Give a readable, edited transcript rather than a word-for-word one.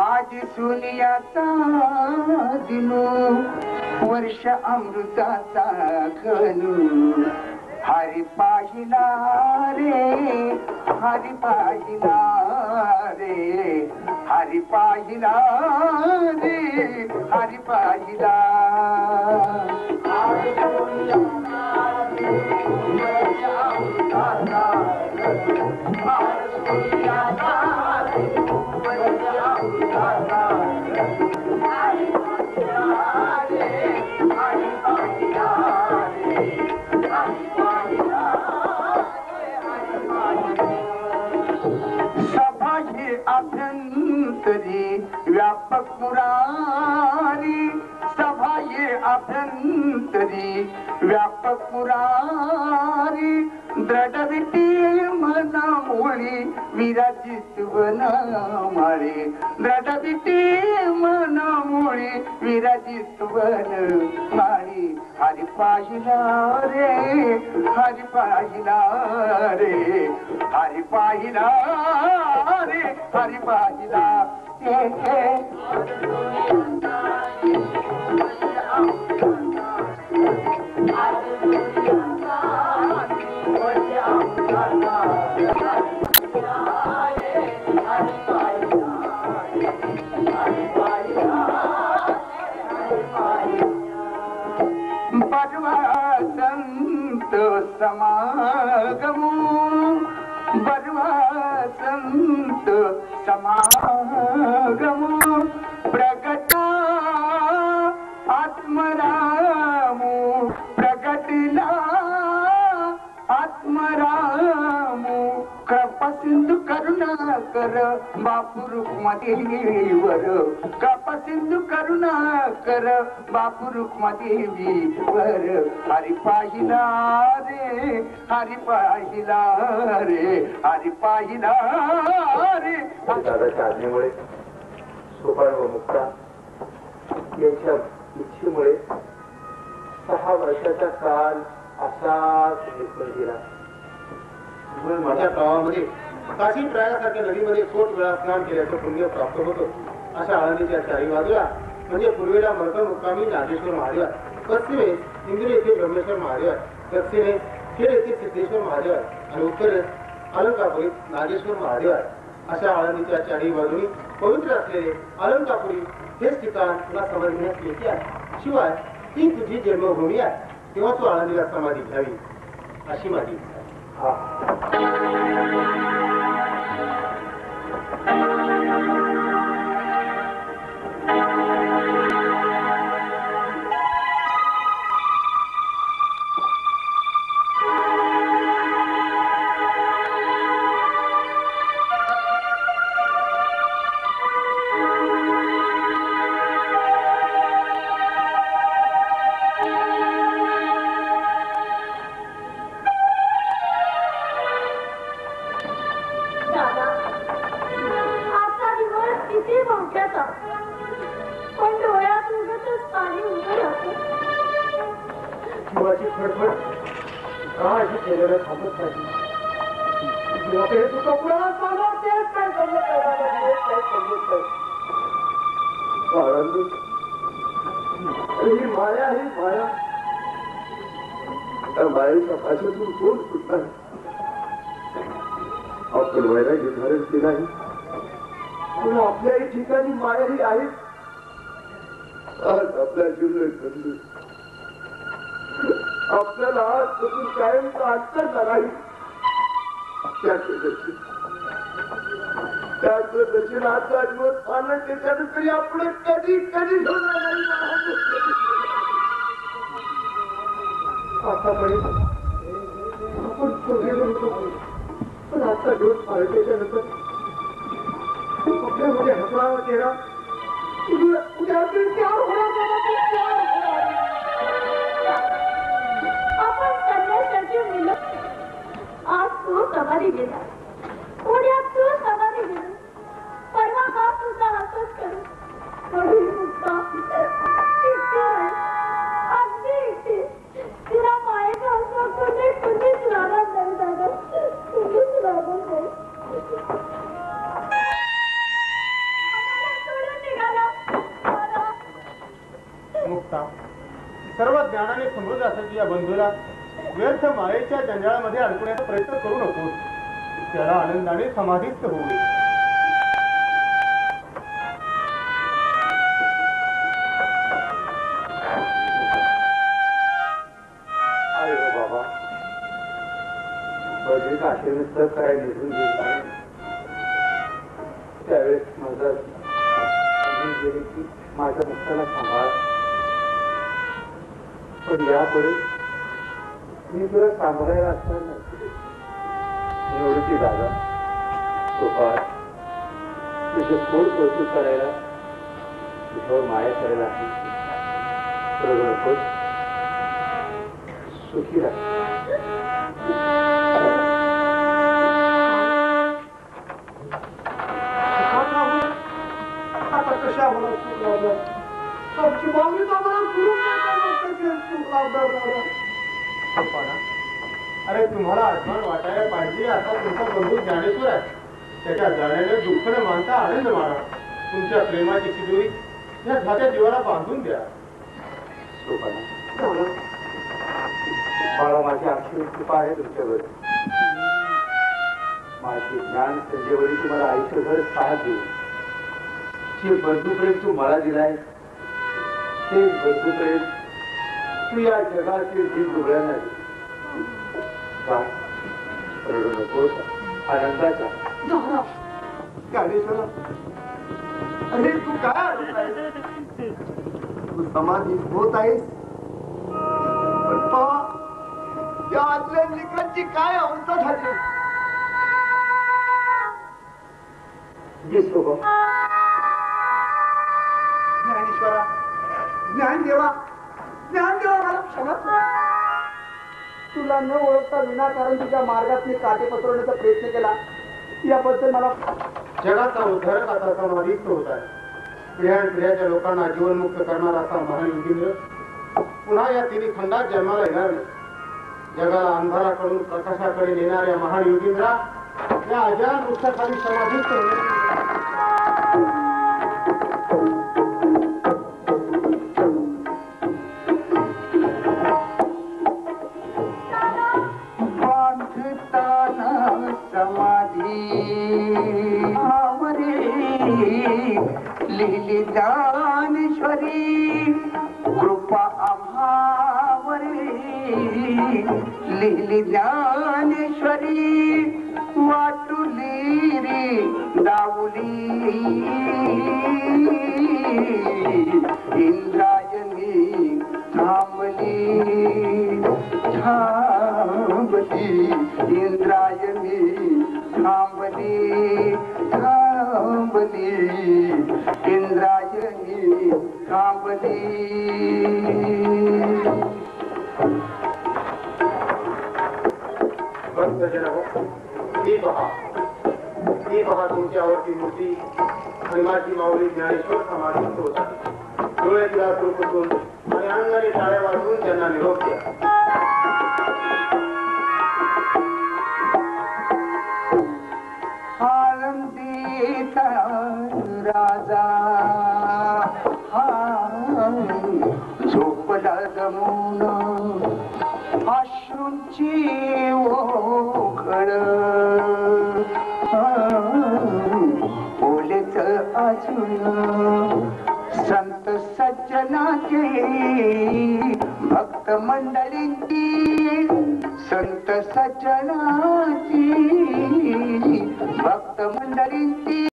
आज सुनियाचा दिनू वर्ष अमृताचा खनू हरी पाहिला रे हरी पाहिला रे हरी पाहिला रे हरी पाहिला अभ्यंतरी व्यापक मुरारी सभा ये अभ्यंतरी व्यापक मुरारी दृढविती मनामुळी विराजित वनमाळे दृढविती मनामुळी विराजित वनमाळी हरी पाहिला रे हरी पाहिला रे हरी पाहिला रे हरी पाहिला संत समागमो बरवा संत समागमो प्रगटा आत्मरामो प्रगटला आत्मरामो कृपा सिंधू करुणाकर बापू रुक्मादेवीवर कृपा सिंधू करुणाकर बापू रुक्मादेवीवर हरी पाहिला रे हरी पाहिला रे हरी पाहिला रे दादाच्या आज्ञेमुळे सोपान व मुक्ता यांच्या इच्छेमुळे 6 वर्षाचा काल असाच निघून गेला. माझ्या गावामध्ये काशी प्रयागासारख्या नदीमध्ये 100 वेळा स्नान केल्याचं पुण्य प्राप्त होतं. अशा आळंदीच्या 4 बाजूला म्हणजे पूर्वेला मरकळ मुक्कामी नागेश्वर महादेव, पश्चिमेस इंदूर येथे ब्रह्मेश्वर महादेव, दक्षिणेस खेड येथे सिद्धेश्वर महादेव आणि उत्तरेस अलंकापुरीत नागेश्वर महादेव. अशा आळंदीच्या 4 बाजूनी पवित्र असलेले अलंकापुरी हेच ठिकाण तुला समजण्यास येते आहे. शिवाय ती तुझी जन्मभूमी आहे, तेव्हा तू आळंदीला समाधी घ्यावी अशी माझी इच्छा आहे. आपण वैराग्य धारण केलं आहे, पण आपल्याही ठिकाणी माया ही आहे. आज आपल्या जीवनात घडलं, आपल्याला आजपासून कायमचा अंतर झाला आहे. त्याचं दक्षिण आजचा दिवस पालन त्याच्यानं तरी आपण कधी कधी होणार नाही. आतापर्यंत आपण पुढे होतो, पण आजचा दिवस पाळल्याच्या नंतर आपल्यामध्ये हसणारा चेहरा उद्या क्या होणार. आपण संन्यासाची मुलं आज तू समाधी गेला, उद्या तू समाधी गेला, परवा हा तुझा असंच करू. कधी मुक्ता अगदी एकटी तिला मायेचा असं कुठेच लागत नाही दादा, कुठेच लागत नाही. तू मुक्ता, सर्व ज्ञानाने समृद्ध असायची या बंधूला व्यर्थ मायेच्या जंजाळामध्ये अडकण्याचा प्रयत्न करू नकोस. त्याला आनंदाने समाधीस्थ होईल. बाबा बजेट आशेनुसार काय निघून गेली. त्यावेळेस माझा गेले की माझ्या मुक्ताला सांभाळ, पण यापुढे मी तुला सांभाळायला असणार नाही. निवडती दादा सोपा तुझे थोड कौतुक करायला, तुझ्यावर माया करायला रडू नकोस. सुखी राहा. आता कशा मला सुख लावलं, आमची मागणी आम्हाला सुख लावलं. अरे तुम्हाला अभिमान वाटायला पाहिजे. आता तुमचा बंधू ज्ञानेश्वर आहे, त्याच्या जाण्याने दुःख न मानता आनंद माना. तुमच्या प्रेमाची शिदोरी या झात्या जीवाला बांधून द्या. बाळा, माझी अक्षय कृपा आहे तुमच्यावर. माझी ज्ञान संजीवनीची मला आयुष्यभर साथ देऊ. जे बंधुप्रेम तू मला दिलाय ते बंधुप्रेम तू या जगातील जीव दुबळ्यांना दे. रडू नकोस, आनंदाचा. ज्ञानेश्वर, अरे तू काय तू समाधी होत आहेस, पण पहा या आतल्या लेकरांची काय अवस्था झाली. ज्ञानेश्वरा, ज्ञान देवा, ज्ञान देवा, मला क्षमा कर. तुला न ओळखता विनाकारण तुझ्या मार्गात मी काटे पसरवण्याचा प्रयत्न केला, याबद्दल मला. जगाचा उद्धारक आता समाधीस्थ होत आहे. स्त्रियांच्या लोकांना जीवनमुक्त करणारा असा महान योगींद्र पुन्हा या तिन्ही खंडात जन्माला येणार नाही. जगाला अंधाराकडून प्रकाशाकडे नेणाऱ्या महान योगींद्रा या अजान वृक्षाखाली समाधीस्थ होणार. लिहिली ज्ञानेश्वरी कृपा आम्हावरी. लिहिली ज्ञानेश्वरी वाटुली रे दाऊली. इंद्रायणी थांबली थांबली. इंद्रायणी थांबली थांबली. इंद्रायणी थांबली. ही पहा तुमची आवडती मूर्ती आणि माझी माऊली ज्ञानेश्वर समाधीस्थ होत आहे. डोळ्यातील अश्रू पुसून आणि अंगाने टाळ्या वाजवून त्यांना निरोप द्या. आनंदीचा राजा झोपला जमून अश्रूंची ओघळ. ओलेच अजून संत सज्जनाची भक्त मंडळींची. संत सज्जनाची भक्त मंडळींची